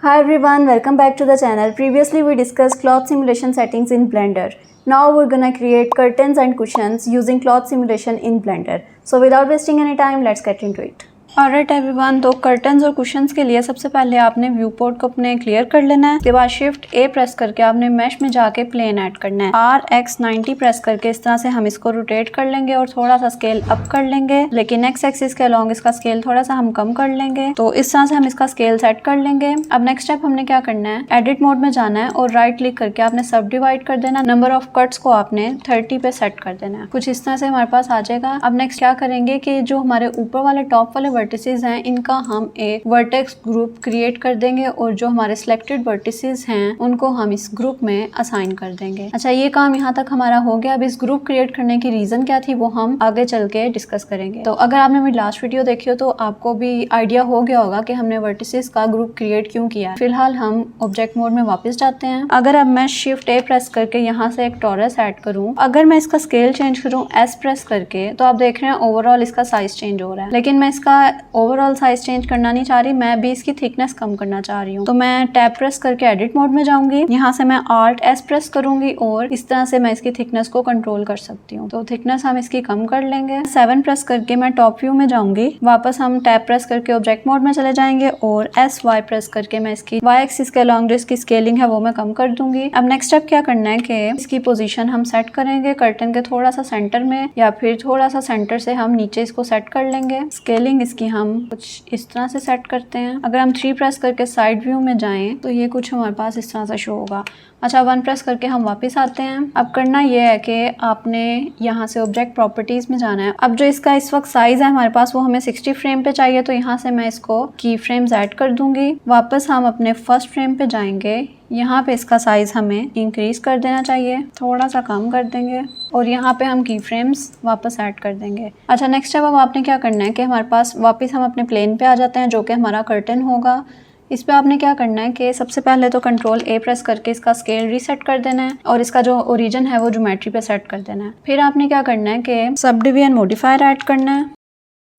Hi everyone, welcome back to the channel. Previously we discussed cloth simulation settings in Blender. Now we're gonna create curtains and cushions using cloth simulation in Blender. So without wasting any time, let's get into it. Alright everyone, तो curtains और cushions के लिए सबसे पहले आपने view port को अपने clear कर लेना है। उसके बाद शिफ्ट ए प्रेस करके आपने मैश में जाके प्लेन ऐड करना है। RX90 प्रेस करके इस तरह से हम इसको रोटेट कर लेंगे और थोड़ा सा स्केल अप कर लेंगे, लेकिन एक्स एक्सिस के अलॉन्ग इसका स्केल थोड़ा सा हम कम कर लेंगे। तो इस तरह से हम इसका स्केल सेट कर लेंगे। अब नेक्स्ट स्टेप हमने क्या करना है, एडिट मोड में जाना है और राइट क्लिक करके आपने सब डिवाइड कर देना। नंबर ऑफ कट्स को आपने 30 पे सेट कर देना है। कुछ इस तरह से हमारे पास आ जाएगा। अब नेक्स्ट क्या करेंगे कि जो हमारे ऊपर वाले टॉप वाले वर्टिसेस हैं, इनका हम एक वर्टेक्स ग्रुप क्रिएट कर देंगे और जो हमारे सिलेक्टेड वर्टिसेस हैं उनको हम इस ग्रुप में असाइन कर देंगे। अच्छा, ये काम यहाँ तक हमारा हो गया। अब इस ग्रुप क्रिएट करने की रीजन क्या थी वो हम आगे चल के डिस्कस करेंगे। तो अगर आपने मेरी लास्ट वीडियो देखी हो तो आपको भी आइडिया हो गया होगा कि हमने वर्टिसेस का ग्रुप क्रिएट क्यों किया है। फिलहाल हम ऑब्जेक्ट मोड में वापस जाते हैं। अगर अब मैं शिफ्ट ए प्रेस करके यहाँ से एक टॉरस ऐड करूँ, अगर मैं इसका स्केल चेंज करूँ एस प्रेस करके, तो आप देख रहे हैं ओवरऑल इसका साइज चेंज हो रहा है। लेकिन मैं इसका ओवरऑल साइज चेंज करना नहीं चाह रही, मैं भी इसकी थिकनेस कम करना चाह रही हूँ। तो मैं टैब प्रेस करके एडिट मोड में जाऊंगी। यहाँ से मैं Alt S प्रेस करूंगी और इस तरह से मैं इसकी थिकनेस को कंट्रोल कर सकती हूँ। तो थिकनेस हम इसकी कम कर लेंगे। 7 प्रेस करके मैं टॉप व्यू में जाऊंगी। वापस हम टैब प्रेस करके ऑब्जेक्ट मोड में चले जाएंगे और SY प्रेस करके मैं इसकी Y एक्सिस के अलॉन्ग जो इसकी स्केलिंग है वो मैं कम कर दूंगी। अब नेक्स्ट स्टेप क्या करना है कि इसकी पोजीशन हम सेट करेंगे कर्टन के थोड़ा सा सेंटर में, या फिर थोड़ा सा सेंटर से हम नीचे इसको सेट कर लेंगे। स्केलिंग इसकी हम कुछ इस तरह से सेट करते हैं। अगर हम 3 प्रेस करके साइड व्यू में जाएं तो ये कुछ हमारे पास इस तरह से शो होगा। अच्छा, 1 प्रेस करके हम वापस आते हैं। अब करना यह है कि आपने यहाँ से ऑब्जेक्ट प्रॉपर्टीज में जाना है। अब जो इसका इस वक्त साइज है हमारे पास वो हमें 60 फ्रेम पे चाहिए, तो यहाँ से मैं इसको की फ्रेम्स ऐड कर दूंगी। वापस हम अपने फर्स्ट फ्रेम पे जाएंगे। यहाँ पे इसका साइज हमें इंक्रीज कर देना चाहिए, थोड़ा सा कम कर देंगे और यहाँ पे हम की फ्रेम्स वापस ऐड कर देंगे। अच्छा, नेक्स्ट स्टेप अब आपने क्या करना है कि हमारे पास वापस हम अपने प्लेन पे आ जाते हैं जो कि हमारा कर्टन होगा। इस पे आपने क्या करना है कि सबसे पहले तो कंट्रोल ए प्रेस करके इसका स्केल रीसेट कर देना है और इसका जो ओरिजिन है वो ज्योमेट्री पे सेट कर देना है। फिर आपने क्या करना है कि सब डिवीजन मॉडिफायर ऐड करना है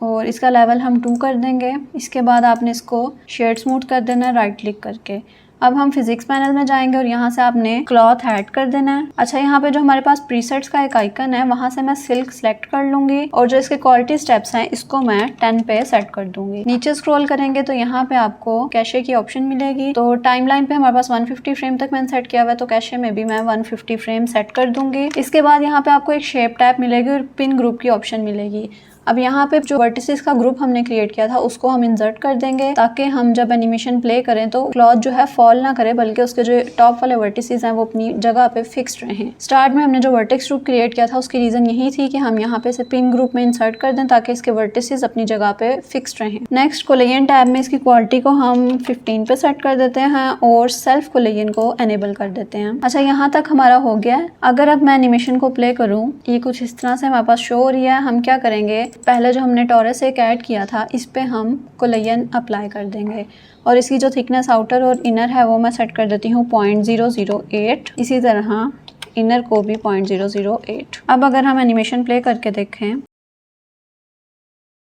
और इसका लेवल हम 2 कर देंगे। इसके बाद आपने इसको शेड स्मूथ कर देना है राइट क्लिक करके। अब हम फिजिक्स पैनल में जाएंगे और यहाँ से आपने क्लॉथ ऐड कर देना है। अच्छा, यहाँ पे जो हमारे पास प्रीसेट्स का एक आइकन है वहाँ से मैं सिल्क सेलेक्ट कर लूंगी और जो इसके क्वालिटी स्टेप्स हैं इसको मैं 10 पे सेट कर दूंगी। नीचे स्क्रॉल करेंगे तो यहाँ पे आपको कैशे की ऑप्शन मिलेगी। तो टाइमलाइन पे हमारे पास 150 फ्रेम तक मैंने सेट किया हुआ है, तो कैशे में भी मैं 150 फ्रेम सेट कर दूंगी। इसके बाद यहाँ पे आपको एक शेप टैब मिलेगी और पिन ग्रुप की ऑप्शन मिलेगी। अब यहाँ पे जो वर्टिसेस का ग्रुप हमने क्रिएट किया था उसको हम इंसर्ट कर देंगे ताकि हम जब एनिमेशन प्ले करें तो क्लॉथ जो है फॉल ना करे, बल्कि उसके जो टॉप वाले वर्टिसेस हैं वो अपनी जगह पे फिक्स्ड रहें। स्टार्ट में हमने जो वर्टेक्स ग्रुप क्रिएट किया था उसकी रीजन यही थी कि हम यहाँ पे से पिन ग्रुप में इंसर्ट कर दें ताकि इसके वर्टिसेस अपनी जगह पे फिक्स्ड रहें। नेक्स्ट कोलेजन टैब में इसकी क्वालिटी को हम 15 पे सेट कर देते हैं और सेल्फ कोलेजन को एनेबल कर देते हैं। अच्छा, यहाँ तक हमारा हो गया है। अगर अब मैं एनिमेशन को प्ले करूँ, ये कुछ इस तरह से हमारे पास शो हो रही है। हम क्या करेंगे, पहले जो हमने टॉरस एक ऐड किया था इस पे हम कोलेजन अप्लाई कर देंगे और इसकी जो थिकनेस आउटर और इनर है वो मैं सेट कर देती हूँ 0.008। इसी तरह इनर को भी 0.008। अब अगर हम एनिमेशन प्ले करके देखें,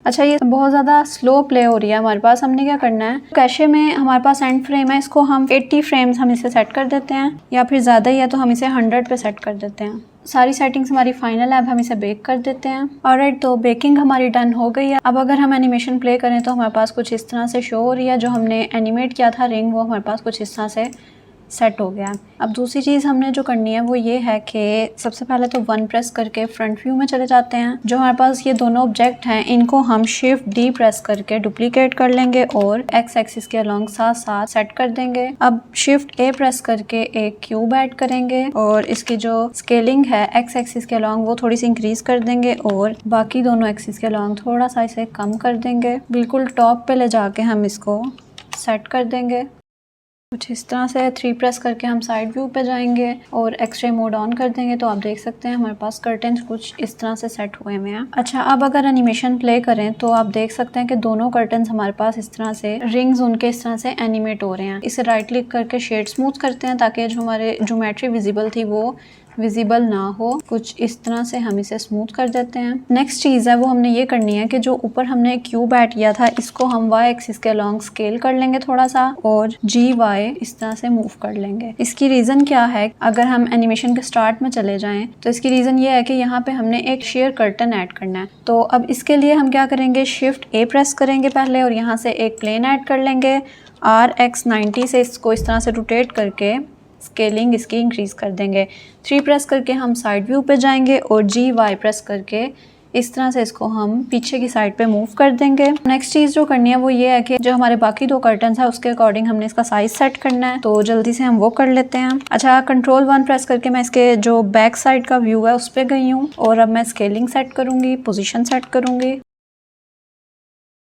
अच्छा ये बहुत ज़्यादा स्लो प्ले हो रही है हमारे पास। हमने क्या करना है, कैशे में हमारे पास एंड फ्रेम है, इसको हम 80 फ्रेम्स हम इसे सेट कर देते हैं, या फिर ज़्यादा ही है तो हम इसे 100 पे सेट कर देते हैं। सारी सेटिंग्स हमारी फाइनल है। अब हम इसे बेक कर देते हैं। ऑलराइट, तो बेकिंग हमारी डन हो गई है। अब अगर हम एनिमेशन प्ले करें तो हमारे पास कुछ इस तरह से शो हो रही है। जो हमने एनिमेट किया था रिंग वो हमारे पास कुछ इस तरह से सेट हो गया। अब दूसरी चीज़ हमने जो करनी है वो ये है कि सबसे पहले तो 1 प्रेस करके फ्रंट व्यू में चले जाते हैं। जो हमारे पास ये दोनों ऑब्जेक्ट हैं इनको हम शिफ्ट डी प्रेस करके डुप्लीकेट कर लेंगे और एक्स एक्सिस के अलॉन्ग साथ साथ सेट कर देंगे। अब शिफ्ट ए प्रेस करके एक क्यूब ऐड करेंगे और इसकी जो स्केलिंग है एक्स एक्सिस के अलॉन्ग वो थोड़ी सी इंक्रीज कर देंगे और बाकी दोनों एक्सिस के अलॉन्ग थोड़ा सा इसे कम कर देंगे। बिल्कुल टॉप पे ले जाके हम इसको सेट कर देंगे कुछ इस तरह से। 3 प्रेस करके हम साइड व्यू पे जाएंगे और एक्सरे मोड ऑन कर देंगे तो आप देख सकते हैं हमारे पास कर्टन्स कुछ इस तरह से सेट हुए हुए हैं। अच्छा, अब अगर एनिमेशन प्ले करें तो आप देख सकते हैं कि दोनों कर्टन्स हमारे पास इस तरह से रिंग्स उनके इस तरह से एनिमेट हो रहे हैं। इसे राइट क्लिक करके शेड स्मूथ करते हैं ताकि जो हमारे ज्योमेट्री विजिबल थी वो विजिबल ना हो, कुछ इस तरह से हम इसे स्मूथ कर देते हैं। नेक्स्ट चीज़ है वो हमने ये करनी है कि जो ऊपर हमने क्यूब ऐड किया था इसको हम वाई एक्सिस के अलॉन्ग स्केल कर लेंगे थोड़ा सा और जी वाई इस तरह से मूव कर लेंगे। इसकी रीज़न क्या है, अगर हम एनिमेशन के स्टार्ट में चले जाएं तो इसकी रीज़न ये है कि यहाँ पे हमने एक शेयर कर्टन ऐड करना है। तो अब इसके लिए हम क्या करेंगे, शिफ्ट ए प्रेस करेंगे पहले और यहाँ से एक प्लेन ऐड कर लेंगे। RX90 से इसको इस तरह से रोटेट करके स्केलिंग इसकी इंक्रीज़ कर देंगे। 3 प्रेस करके हम साइड व्यू पे जाएंगे और GY प्रेस करके इस तरह से इसको हम पीछे की साइड पे मूव कर देंगे। नेक्स्ट चीज़ जो करनी है वो ये है कि जो हमारे बाकी 2 कर्टन्स है उसके अकॉर्डिंग हमने इसका साइज सेट करना है, तो जल्दी से हम वो कर लेते हैं। अच्छा, कंट्रोल 1 प्रेस करके मैं इसके जो बैक साइड का व्यू है उस पर गई हूँ और अब मैं स्केलिंग सेट करूँगी, पोजिशन सेट करूँगी।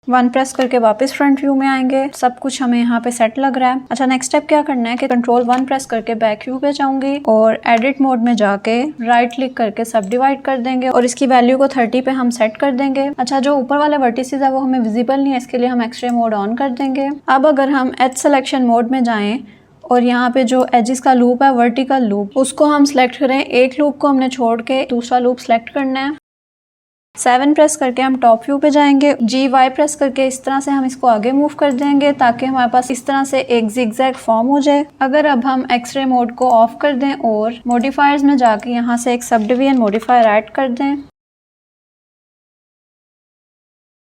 1 प्रेस करके वापस फ्रंट व्यू में आएंगे। सब कुछ हमें यहाँ पे सेट लग रहा है। अच्छा, नेक्स्ट स्टेप क्या करना है कि कंट्रोल 1 प्रेस करके बैक व्यू पे जाऊंगी और एडिट मोड में जाके राइट क्लिक करके सब डिवाइड कर देंगे और इसकी वैल्यू को 30 पे हम सेट कर देंगे। अच्छा, जो ऊपर वाले वर्टिसेस है वो हमें विजिबल नहीं है, इसके लिए हम एक्सरे मोड ऑन कर देंगे। अब अगर हम एज सिलेक्शन मोड में जाएं और यहाँ पे जो एजिस का लूप है, वर्टिकल लूप, उसको हम सिलेक्ट करें। एक लूप को हमने छोड़ के दूसरा लूप सिलेक्ट करना है। 7 प्रेस करके हम टॉप व्यू पे जाएंगे। GY प्रेस करके इस तरह से हम इसको आगे मूव कर देंगे ताकि हमारे पास इस तरह से एक जिगजैग फॉर्म हो जाए। अगर अब हम एक्सरे मोड को ऑफ कर दें और मॉडिफायर्स में जाके यहाँ से एक सब डिवीजन मॉडिफायर ऐड कर दें,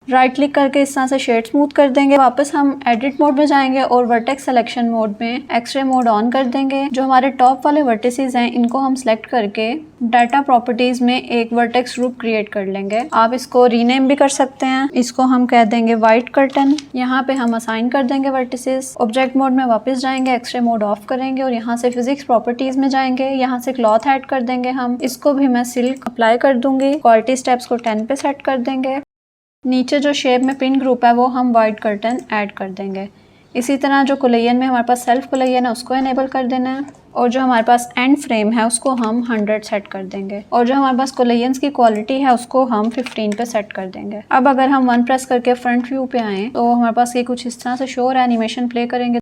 राइट क्लिक करके इस तरह से शेड स्मूथ कर देंगे। वापस हम एडिट मोड में जाएंगे और वर्टेक्स सिलेक्शन मोड में एक्सरे मोड ऑन कर देंगे। जो हमारे टॉप वाले वर्टिसेस हैं इनको हम सिलेक्ट करके डाटा प्रॉपर्टीज में एक वर्टेक्स ग्रुप क्रिएट कर लेंगे। आप इसको रीनेम भी कर सकते हैं। इसको हम कह देंगे वाइट कर्टन। यहाँ पे हम असाइन कर देंगे वर्टिसेस। ऑब्जेक्ट मोड में वापस जाएंगे, एक्सरे मोड ऑफ करेंगे और यहाँ से फिजिक्स प्रॉपर्टीज में जाएंगे। यहाँ से क्लॉथ ऐड कर देंगे हम। इसको भी मैं सिल्क अप्लाई कर दूंगी। क्वालिटी स्टेप्स को 10 पे सेट कर देंगे। नीचे जो शेप में पिन ग्रुप है वो हम वाइट कर्टन ऐड कर देंगे। इसी तरह जो कोलेजन में हमारे पास सेल्फ कोलेजन है उसको इनेबल कर देना है और जो हमारे पास एंड फ्रेम है उसको हम 100 सेट कर देंगे और जो हमारे पास कोलेजन्स की क्वालिटी है उसको हम 15 पे सेट कर देंगे। अब अगर हम 1 प्रेस करके फ्रंट व्यू पे आएँ तो हमारे पास ये कुछ इस तरह से शो हो रहा है। एनिमेशन प्ले करेंगे,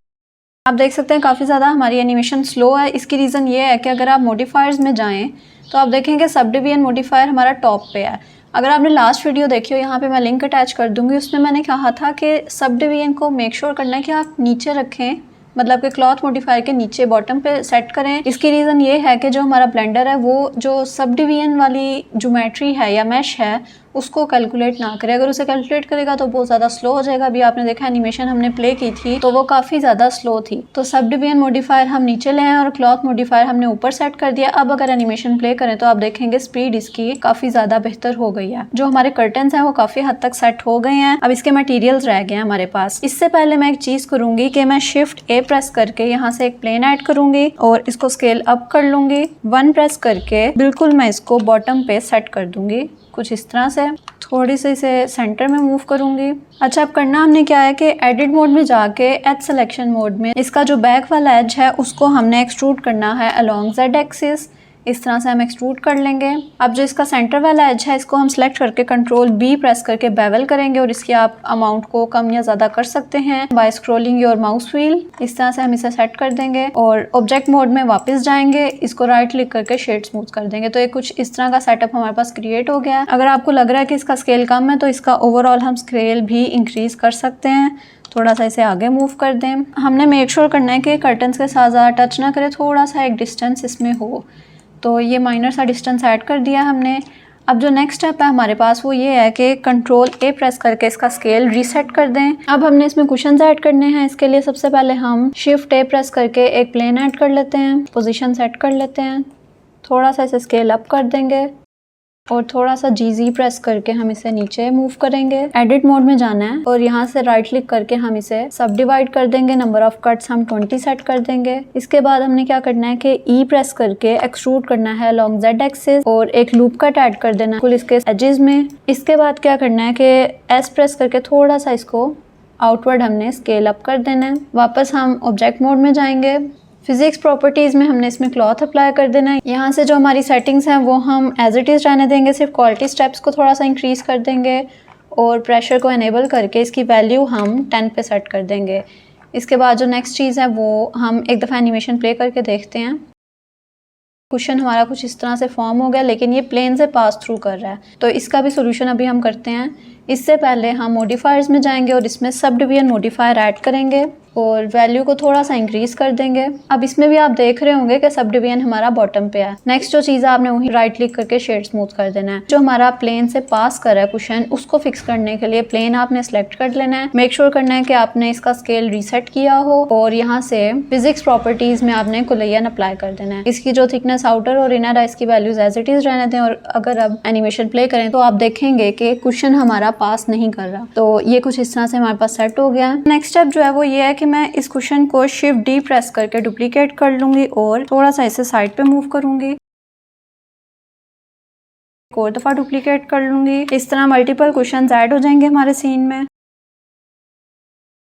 आप देख सकते हैं काफ़ी ज़्यादा हमारी एनिमेशन स्लो है। इसकी रीज़न ये है कि अगर आप मॉडिफायर्स में जाएँ तो आप देखेंगे सब डिवीजन मॉडिफायर हमारा टॉप पे है। अगर आपने लास्ट वीडियो देखी हो, यहाँ पे मैं लिंक अटैच कर दूंगी, उसमें मैंने कहा था कि सब डिवीजन को मेक श्योर करना है कि आप नीचे रखें, मतलब कि क्लॉथ मॉडिफायर के नीचे बॉटम पे सेट करें। इसकी रीज़न ये है कि जो हमारा ब्लेंडर है वो जो सब डिवीजन वाली ज्योमेट्री है या मैश है उसको कैलकुलेट ना करे। अगर उसे कैलकुलेट करेगा तो बहुत ज़्यादा स्लो हो जाएगा। अभी आपने देखा एनिमेशन हमने प्ले की थी तो वो काफ़ी ज़्यादा स्लो थी। तो सब डिवीजन मॉडिफायर हम नीचे ले आए और क्लॉथ मॉडिफायर हमने ऊपर सेट कर दिया। अब अगर एनिमेशन प्ले करें तो आप देखेंगे स्पीड इसकी काफ़ी ज़्यादा बेहतर हो गई है। जो हमारे कर्टन्स हैं वो काफ़ी हद तक सेट हो गए हैं। अब इसके मटीरियल्स रह गए हैं हमारे पास। इससे पहले मैं एक चीज़ करूँगी कि मैं शिफ्ट ए प्रेस करके यहाँ से एक प्लेन ऐड करूँगी और इसको स्केल अप कर लूँगी। 1 प्रेस करके बिल्कुल मैं इसको बॉटम पे सेट कर दूँगी कुछ इस तरह से। थोड़ी सी इसे सेंटर में मूव करूंगी। अच्छा, अब करना हमने क्या है कि एडिट मोड में जाके एज सिलेक्शन मोड में इसका जो बैक वाला एज है उसको हमने एक्सट्रूड करना है अलोंग जेड एक्सिस। इस तरह से हम एक्सट्रूड कर लेंगे। अब जो इसका सेंटर वाला एज है इसको हम सेलेक्ट करके कंट्रोल बी प्रेस करके बेवल करेंगे और इसकी आप अमाउंट को कम या ज़्यादा कर सकते हैं by scrolling your mouse wheel. इस तरह से हम इसे सेट कर देंगे और ऑब्जेक्ट मोड में वापस जाएंगे, इसको राइट क्लिक करके शेड स्मूथ कर देंगे। तो ये कुछ इस तरह का सेटअप हमारे पास क्रिएट हो गया है। अगर आपको लग रहा है कि इसका स्केल कम है तो इसका ओवरऑल हम स्केल भी इंक्रीज कर सकते हैं। थोड़ा सा इसे आगे मूव कर दें। हमने मेक श्योर करना है कि कर्टन्स के साथ ज़्यादा टच ना करे, थोड़ा सा एक डिस्टेंस इसमें हो। तो ये माइनर सा डिस्टेंस ऐड कर दिया हमने। अब जो नेक्स्ट स्टेप है हमारे पास वो ये है कि कंट्रोल ए प्रेस करके इसका स्केल रीसेट कर दें। अब हमने इसमें कुशन्स ऐड करने हैं। इसके लिए सबसे पहले हम शिफ्ट ए प्रेस करके एक प्लेन ऐड कर लेते हैं, पोजीशन सेट कर लेते हैं, थोड़ा सा इसे स्केल अप कर देंगे और थोड़ा सा GZ प्रेस करके हम इसे नीचे मूव करेंगे। एडिट मोड में जाना है और यहाँ से राइट क्लिक करके हम इसे सब डिवाइड कर देंगे। नंबर ऑफ कट्स हम 20 सेट कर देंगे। इसके बाद हमने क्या करना है कि E प्रेस करके एक्सट्रूड करना है अलोंग Z एक्सिस और एक लूप कट ऐड कर देना है कुल इसके एजेस में। इसके बाद क्या करना है कि S प्रेस करके थोड़ा सा इसको आउटवर्ड हमने स्केल अप कर देना है। वापस हम ऑब्जेक्ट मोड में जाएंगे। फिजिक्स प्रॉपर्टीज़ में हमने इसमें क्लॉथ अप्लाई कर देना है। यहाँ से जो हमारी सेटिंग्स हैं वो हम एज इट इज़ रहने देंगे, सिर्फ क्वालिटी स्टेप्स को थोड़ा सा इंक्रीज़ कर देंगे और प्रेशर को इनेबल करके इसकी वैल्यू हम 10 पे सेट कर देंगे। इसके बाद जो नेक्स्ट चीज़ है वो हम एक दफ़ा एनिमेशन प्ले करके देखते हैं। क्वेश्चन हमारा कुछ इस तरह से फॉर्म हो गया, लेकिन ये प्लेन से पास थ्रू कर रहा है। तो इसका भी सोल्यूशन अभी हम करते हैं। इससे पहले हम मॉडिफायर्स में जाएंगे और इसमें सब डिवीजन मॉडिफायर ऐड करेंगे और वैल्यू को थोड़ा सा इंक्रीज कर देंगे। अब इसमें भी आप देख रहे होंगे कि सब डिवीजन हमारा बॉटम पे है। नेक्स्ट जो चीज़ है आपने वही राइट क्लिक करके शेड स्मूथ कर देना है। जो हमारा प्लेन से पास कर रहा है क्वेश्चन, उसको फिक्स करने के लिए प्लेन आपने सेलेक्ट कर लेना है। मेक श्योर करना है कि आपने इसका स्केल रीसेट किया हो और यहाँ से फिजिक्स प्रॉपर्टीज में आपने कोलियन अप्लाई कर देना है। इसकी जो थिकनेस आउटर और इनर है इसकी वैल्यूज एज इट इज रहने दें। और अगर अब एनिमेशन प्ले करें तो आप देखेंगे कि क्वेश्चन हमारा पास नहीं कर रहा। तो ये कुछ इस तरह से हमारे पास सेट हो गया है। नेक्स्ट स्टेप जो है वो ये है कि मैं इस क्वेश्चन को शिफ्ट डी प्रेस करके डुप्लीकेट कर लूंगी और थोड़ा सा इसे साइड पे मूव करूंगी। एक और दफा डुप्लीकेट कर लूंगी। इस तरह मल्टीपल क्वेश्चंस ऐड हो जाएंगे हमारे सीन में।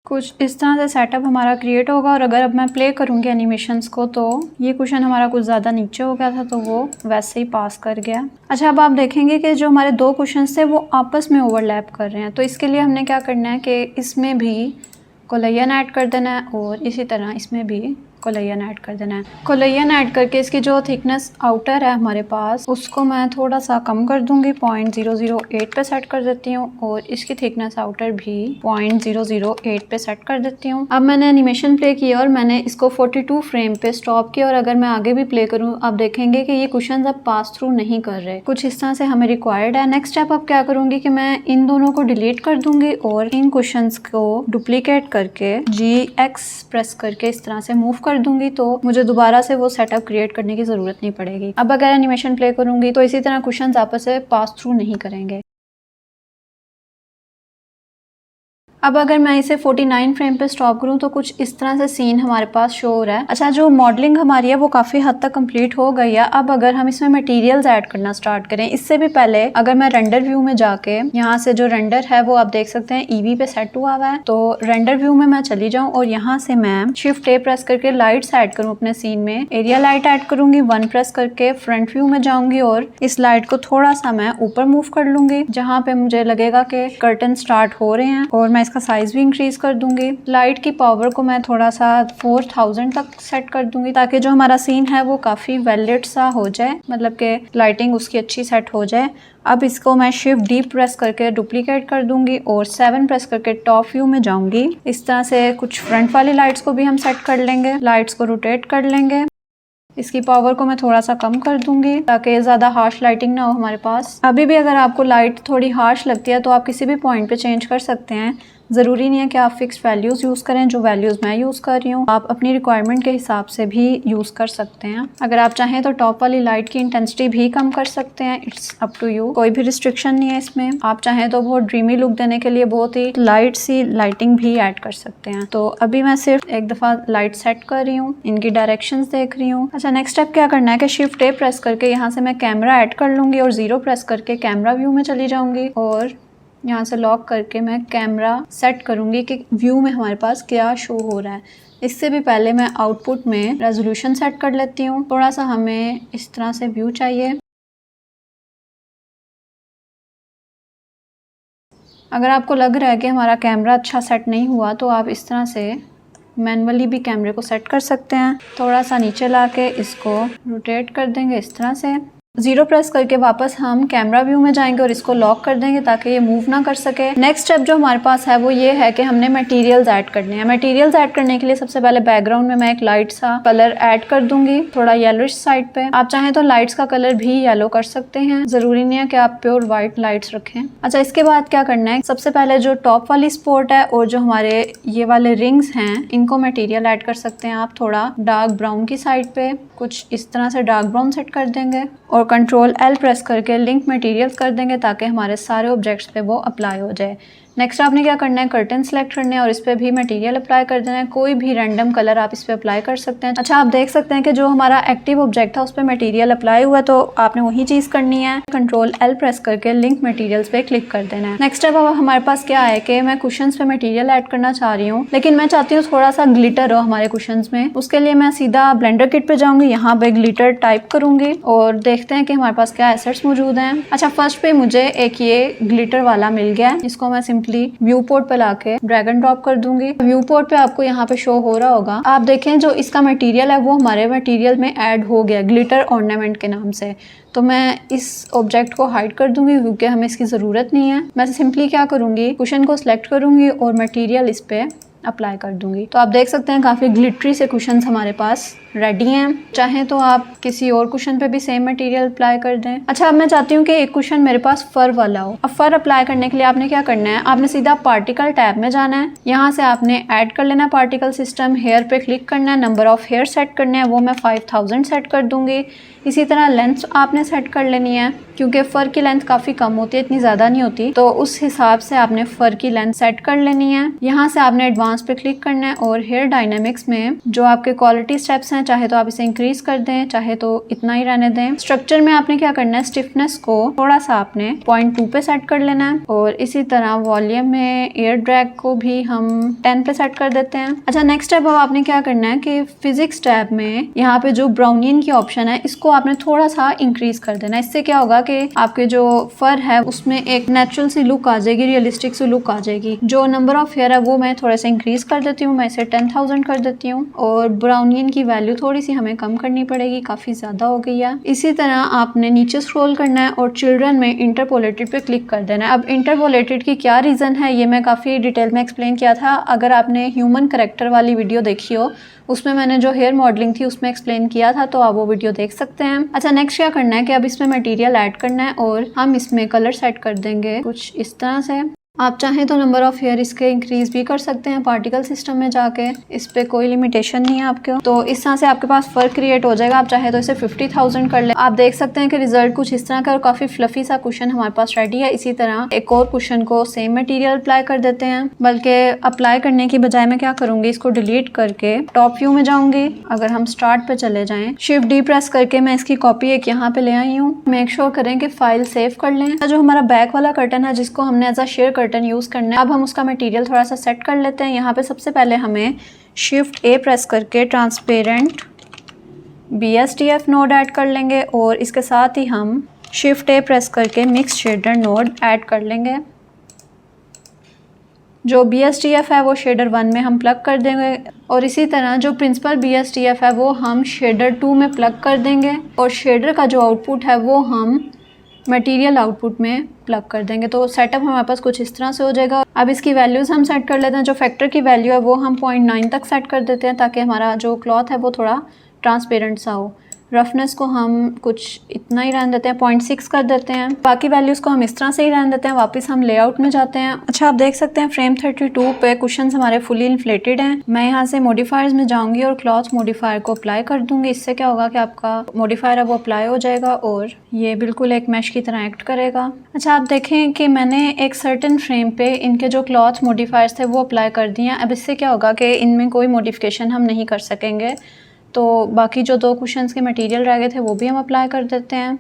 कुछ इस तरह से सेटअप हमारा क्रिएट होगा। और अगर अब मैं प्ले करूंगी एनिमेशंस को तो ये क्वेश्चन हमारा कुछ ज़्यादा नीचे हो गया था तो वो वैसे ही पास कर गया। अच्छा, अब आप देखेंगे कि जो हमारे दो क्वेश्चंस थे वो आपस में ओवरलैप कर रहे हैं। तो इसके लिए हमने क्या करना है कि इसमें भी कोलियन ऐड कर देना है और इसी तरह इसमें भी कोलियन ऐड कर देना है। कोलियन ऐड करके इसकी जो थिकनेस आउटर है हमारे पास उसको मैं थोड़ा सा कम कर दूंगी, 0.008 पे सेट कर देती हूँ और इसकी थिकनेस आउटर भी 0.008 पे सेट कर देती हूँ। अब मैंने एनिमेशन प्ले किया और मैंने इसको 42 फ्रेम पे स्टॉप किया और अगर मैं आगे भी प्ले करूँ आप देखेंगे कि ये क्वेश्चन अब पास थ्रू नहीं कर रहे। कुछ इस तरह से हमें रिक्वायर्ड है। नेक्स्ट स्टेप अब क्या करूंगी कि मैं इन दोनों को डिलीट कर दूंगी और इन क्वेश्चन को डुप्लीकेट करके GX प्रेस करके इस तरह से मूव कर दूंगी तो मुझे दोबारा से वो सेटअप क्रिएट करने की जरूरत नहीं पड़ेगी। अब अगर एनिमेशन प्ले करूंगी तो इसी तरह क्वेश्चंस आपस में पास थ्रू नहीं करेंगे। अब अगर मैं इसे 49 फ्रेम पे स्टॉप करूं तो कुछ इस तरह से सीन हमारे पास शो हो रहा है। अच्छा, जो मॉडलिंग हमारी है वो काफ़ी हद तक कंप्लीट हो गई है। अब अगर हम इसमें मटेरियल्स ऐड करना स्टार्ट करें, इससे भी पहले अगर मैं रेंडर व्यू में जाके यहाँ से जो रेंडर है वो आप देख सकते हैं EV पे सेट हुआ हुआ है। तो रेंडर व्यू में मैं चली जाऊँ और यहाँ से मैं शिफ्ट A प्रेस करके लाइट्स ऐड करूँ अपने सीन में। एरिया लाइट ऐड करूंगी, 1 प्रेस करके फ्रंट व्यू में जाऊंगी और इस लाइट को थोड़ा सा मैं ऊपर मूव कर लूंगी जहाँ पे मुझे लगेगा कि कर्टन स्टार्ट हो रहे हैं और मैं का साइज भी इंक्रीज कर दूंगी। लाइट की पावर को मैं थोड़ा सा 4000 तक सेट कर दूंगी ताकि जो हमारा सीन है वो काफी वेल लिट सा हो जाए, मतलब कि लाइटिंग उसकी अच्छी सेट हो जाए। अब इसको मैं शिफ्ट D प्रेस करके डुप्लीकेट कर दूंगी और 7 प्रेस करके टॉप व्यू में जाऊंगी। इस तरह से कुछ फ्रंट वाली लाइट्स को भी हम सेट कर लेंगे। लाइट्स को रोटेट कर लेंगे। इसकी पावर को मैं थोड़ा सा कम कर दूंगी ताकि ज़्यादा हार्श लाइटिंग ना हो हमारे पास। अभी भी अगर आपको लाइट थोड़ी हार्श लगती है तो आप किसी भी पॉइंट पे चेंज कर सकते हैं। ज़रूरी नहीं है कि आप फिक्स वैल्यूज़ यूज़ करें। जो वैल्यूज़ मैं यूज़ कर रही हूँ आप अपनी रिक्वायरमेंट के हिसाब से भी यूज़ कर सकते हैं। अगर आप चाहें तो टॉप वाली लाइट की इंटेंसिटी भी कम कर सकते हैं। इट्स अप टू यू, कोई भी रिस्ट्रिक्शन नहीं है इसमें। आप चाहें तो बहुत ड्रीमी लुक देने के लिए बहुत ही लाइट सी लाइटिंग भी ऐड कर सकते हैं। तो अभी मैं सिर्फ एक दफ़ा लाइट सेट कर रही हूँ, इनकी डायरेक्शंस देख रही हूँ। अच्छा, नेक्स्ट स्टेप क्या करना है कि शिफ्ट A प्रेस करके यहाँ से मैं कैमरा ऐड कर लूँगी और 0 प्रेस करके कैमरा व्यू में चली जाऊँगी और यहाँ से लॉक करके मैं कैमरा सेट करूँगी कि व्यू में हमारे पास क्या शो हो रहा है। इससे भी पहले मैं आउटपुट में रेजोल्यूशन सेट कर लेती हूँ। थोड़ा सा हमें इस तरह से व्यू चाहिए। अगर आपको लग रहा है कि हमारा कैमरा अच्छा सेट नहीं हुआ तो आप इस तरह से मैनुअली भी कैमरे को सेट कर सकते हैं। थोड़ा सा नीचे ला के इसको रोटेट कर देंगे इस तरह से। 0 प्रेस करके वापस हम कैमरा व्यू में जाएंगे और इसको लॉक कर देंगे ताकि ये मूव ना कर सके। नेक्स्ट स्टेप जो हमारे पास है वो ये है कि हमने मटेरियल्स ऐड करने हैं। मटेरियल्स ऐड करने के लिए सबसे पहले बैकग्राउंड में मैं एक लाइट सा कलर ऐड कर दूंगी, थोड़ा येलोइश साइड पे। आप चाहें तो लाइट्स का कलर भी येलो कर सकते हैं, जरूरी नहीं है कि आप प्योर व्हाइट लाइट्स रखें। अच्छा, इसके बाद क्या करना है, सबसे पहले जो टॉप वाली स्पॉट है और जो हमारे ये वाले रिंग्स हैं इनको मटेरियल ऐड कर सकते हैं आप थोड़ा डार्क ब्राउन की साइड पे। कुछ इस तरह से डार्क ब्राउन सेट कर देंगे और कंट्रोल L प्रेस करके लिंक मटेरियल्स कर देंगे ताकि हमारे सारे ऑब्जेक्ट्स पे वो अप्लाई हो जाए। नेक्स्ट आपने क्या करना है, कर्टन सेलेक्ट करने हैं और इस पे भी मटेरियल अप्लाई कर देना है। कोई भी रैंडम कलर आप इस पे अप्लाई कर सकते हैं। अच्छा, आप देख सकते हैं कि जो हमारा एक्टिव ऑब्जेक्ट था उस पे मटेरियल अप्लाई हुआ, तो आपने वही चीज़ करनी है। कंट्रोल L प्रेस करके लिंक मटेरियल्स पे क्लिक कर देना है। नेक्स्ट अब हमारे पास क्या है कि मैं कुशंस पे मटेरियल ऐड करना चाह रही हूँ, लेकिन मैं चाहती हूँ थोड़ा सा ग्लिटर हो हमारे कुशंस में। उसके लिए मैं सीधा ब्लेंडर किट पे जाऊंगी, यहाँ पे ग्लिटर टाइप करूंगी और देखते हैं कि हमारे पास क्या एसेट्स मौजूद हैं। अच्छा, फर्स्ट पे मुझे एक ये ग्लिटर वाला मिल गया है, इसको मैं सिंपली व्यू पोर्ट पे लाके ड्रैग एंड ड्रॉप कर दूंगी। व्यू पोर्ट पे आपको यहाँ पे शो हो रहा होगा, आप देखें जो इसका मटेरियल है वो हमारे मटेरियल में ऐड हो गया ग्लिटर ऑर्नामेंट के नाम से। तो मैं इस ऑब्जेक्ट को हाइड कर दूंगी क्योंकि हमें इसकी ज़रूरत नहीं है। मैं सिंपली क्या करूँगी, कुशन को सिलेक्ट करूँगी और मटेरियल इस पे अप्लाई कर दूंगी। तो आप देख सकते हैं काफ़ी ग्लिटरी से कुशन्स हमारे पास रेडी हैं। चाहें तो आप किसी और कुशन पे भी सेम मटेरियल अप्लाई कर दें। अच्छा, अब मैं चाहती हूँ कि एक कुशन मेरे पास फर वाला हो। अब फर अप्लाई करने के लिए आपने क्या करना है, आपने सीधा पार्टिकल टैब में जाना है, यहाँ से आपने ऐड कर लेना पार्टिकल सिस्टम, हेयर पे क्लिक करना है, नंबर ऑफ हेयर सेट करने हैं, वो मैं 5000 सेट कर दूंगी। इसी तरह लेंथ आपने सेट कर लेनी है क्योंकि फ़र की लेंथ काफ़ी कम होती है, इतनी ज़्यादा नहीं होती, तो उस हिसाब से आपने फ़र की लेंथ सेट कर लेनी है। यहाँ से आपने एडवांस पे क्लिक करना है और हेयर डायनेमिक्स में जो आपके क्वालिटी स्टेप्स हैं, चाहे तो आप इसे इंक्रीज कर दें, चाहे तो इतना ही रहने दें। स्ट्रक्चर में आपने क्या करना है, स्टिफनेस को थोड़ा सा आपने 0.2 पे सेट कर लेना है और इसी तरह वॉल्यूम में एयर ड्रैग को भी हम 10 पे सेट कर देते हैं। अच्छा, नेक्स्ट स्टेप अब आपने क्या करना है कि फिजिक्स टैब में यहाँ पे जो ब्राउनियन की ऑप्शन है इसको आपने थोड़ा सा इंक्रीज कर देना। इससे क्या होगा कि आपके जो फर है उसमें एक नेचुरल सी लुक आ जाएगी, रियलिस्टिक सी लुक आ जाएगी। जो नंबर ऑफ हेयर है वो मैं थोड़ा सा इंक्रीज कर देती हूँ, मैं इसे 10,000 कर देती हूँ और ब्राउनियन की वैल्यू थोड़ी सी हमें कम करनी पड़ेगी, काफी ज्यादा हो गई है। इसी तरह आपने नीचे स्क्रॉल करना है और चिल्ड्रन में इंटरपोलेटेड पे क्लिक कर देना है। अब इंटरपोलेटेड की क्या रीजन है ये मैं काफी डिटेल में एक्सप्लेन किया था, अगर आपने ह्यूमन करेक्टर वाली वीडियो देखी हो उसमें मैंने जो हेयर मॉडलिंग थी उसमें एक्सप्लेन किया था, तो आप वो वीडियो देख सकते हैं। अच्छा, नेक्स्ट क्या करना है कि अब इसमें मटेरियल ऐड करना है और हम इसमें कलर सेट कर देंगे कुछ इस तरह से। आप चाहें तो नंबर ऑफ हेयर इसके इंक्रीज भी कर सकते हैं पार्टिकल सिस्टम में जाके, इस पे कोई लिमिटेशन नहीं है आपके। तो इस तरह से आपके पास फर क्रिएट हो जाएगा। आप चाहे तो इसे 50,000 कर ले। आप देख सकते हैं कि रिजल्ट कुछ इस तरह का और काफी फ्लफी सा कुशन हमारे पास रेडी है। इसी तरह एक और कुशन को सेम मटेरियल अप्लाई कर देते हैं, बल्कि अप्लाई करने की बजाय मैं क्या करूंगी, इसको डिलीट करके टॉप व्यू में जाऊंगी। अगर हम स्टार्ट पे चले जाएं, शिफ्ट डी प्रेस करके मैं इसकी कॉपी एक यहाँ पे ले आई हूँ। मेक श्योर करें कि फाइल सेव कर लें। जो हमारा बैक वाला कर्टन है जिसको हमने as a sheer curtain use करना है, अब हम उसका मटेरियल थोड़ा सा सेट कर लेते हैं। यहाँ पे सबसे पहले हमें शिफ्ट ए प्रेस करके ट्रांसपेरेंट BSDF नोड ऐड कर लेंगे और इसके साथ ही हम शिफ्ट ए प्रेस करके मिक्स शेडर नोड ऐड कर लेंगे। जो BSDF है वो शेडर 1 में हम प्लग कर देंगे और इसी तरह जो प्रिंसिपल BSDF है वो हम शेडर 2 में प्लग कर देंगे और शेडर का जो आउटपुट है वो हम मटेरियल आउटपुट में प्लग कर देंगे। तो सेटअप हमारे पास कुछ इस तरह से हो जाएगा। अब इसकी वैल्यूज़ हम सेट कर लेते हैं। जो फैक्टर की वैल्यू है वो हम 0.9 तक सेट कर देते हैं ताकि हमारा जो क्लॉथ है वो थोड़ा ट्रांसपेरेंट सा हो। रफनेस को हम कुछ इतना ही रहने देते हैं, 0.6 कर देते हैं। बाकी वैल्यूज़ को हम इस तरह से ही रहने देते हैं। वापस हम लेआउट में जाते हैं। अच्छा, आप देख सकते हैं फ्रेम 32 पे कुशन्स हमारे फुली इन्फ्लेटेड हैं। मैं यहाँ से मॉडिफायर्स में जाऊँगी और क्लॉथ मॉडिफायर को अप्लाई कर दूँगी। इससे क्या होगा कि आपका मॉडिफायर है वो अप्लाई हो जाएगा और ये बिल्कुल एक मैश की तरह एक्ट करेगा। अच्छा, आप देखें कि मैंने एक सर्टेन फ्रेम पे इनके जो क्लॉथ मॉडिफायर्स थे वो अप्लाई कर दिए हैं। अब इससे क्या होगा कि इनमें कोई मॉडिफिकेशन हम नहीं कर सकेंगे। तो बाकी जो 2 कुशन्स के मटेरियल रह गए थे वो भी हम अप्लाई कर देते हैं।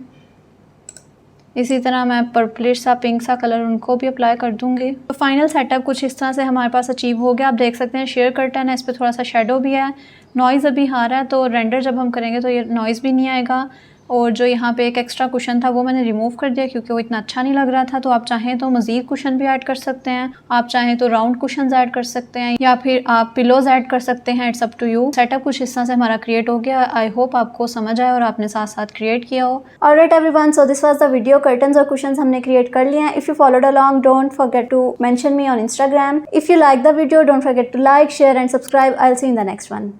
इसी तरह मैं पर्पलिश सा पिंक सा कलर उनको भी अप्लाई कर दूंगी। तो फाइनल सेटअप कुछ इस तरह से हमारे पास अचीव हो गया। आप देख सकते हैं शेयर कर्टन है, इस पर थोड़ा सा शेडो भी है, नॉइज़ अभी आ रहा है, तो रेंडर जब हम करेंगे तो ये नॉइज़ भी नहीं आएगा। और जो यहाँ पे एक एक्स्ट्रा कुशन था वो मैंने रिमूव कर दिया क्योंकि वो इतना अच्छा नहीं लग रहा था। तो आप चाहें तो मज़ीद कुशन भी ऐड कर सकते हैं, आप चाहें तो राउंड कुशन ऐड कर सकते हैं या फिर आप पिलोज ऐड कर सकते हैं। It's up to you. Setup कुछ इस तरह से हमारा क्रिएट हो गया। आई होप आपको समझ आए और आपने साथ साथ क्रिएट किया हो। Alright everyone, so this was the video. Curtains और कुशन्स हमने क्रिएट कर लिए हैं। If you followed along, don't forget to mention me on Instagram. If you like the video, don't forget to like, share and subscribe. I will see in the next one.